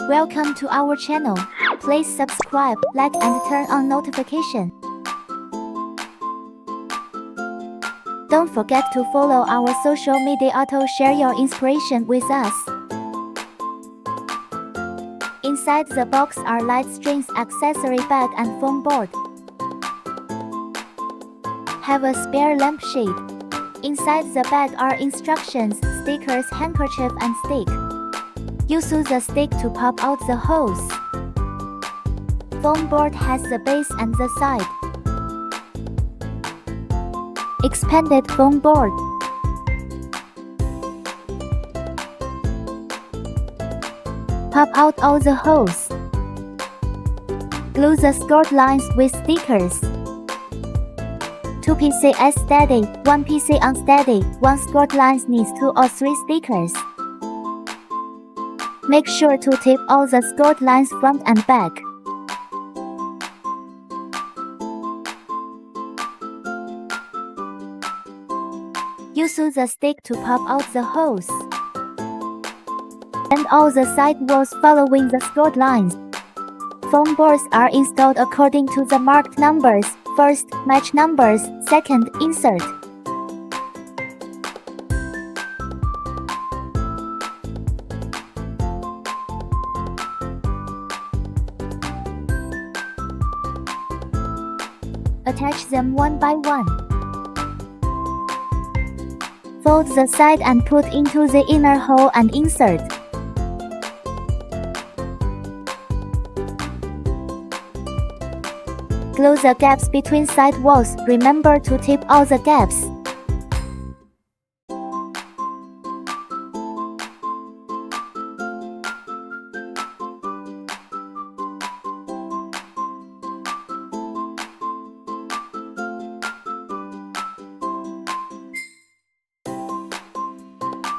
Welcome to our channel. Please subscribe, like and turn on notification. Don't forget to follow our social media to share your inspiration with us. Inside the box are light strings, accessory bag and foam board. Have a spare lampshade. Inside the bag are instructions, stickers, handkerchief and stick. Use the stick to pop out the hose. Foam board has the base and the side. Expanded foam board. Pop out all the hose. Glue the skirt lines with stickers. 2 PCS steady, 1 PC unsteady, 1 skirt lines needs 2 or 3 stickers. Make sure to tape all the skirt lines front and back. Use the stick to pop out the hose. And all the side walls following the skirt lines. Foam boards are installed according to the marked numbers. First, match numbers. Second, insert. Attach them one by one. Fold the side and put into the inner hole and insert. Glue the gaps between side walls. Remember to tape all the gaps.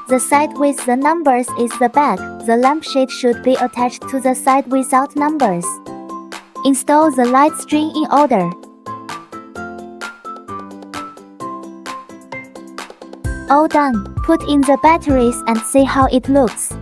The side with the numbers is the back. The lampshade should be attached to the side without numbers. Install the light string in order. All done. Put in the batteries and see how it looks.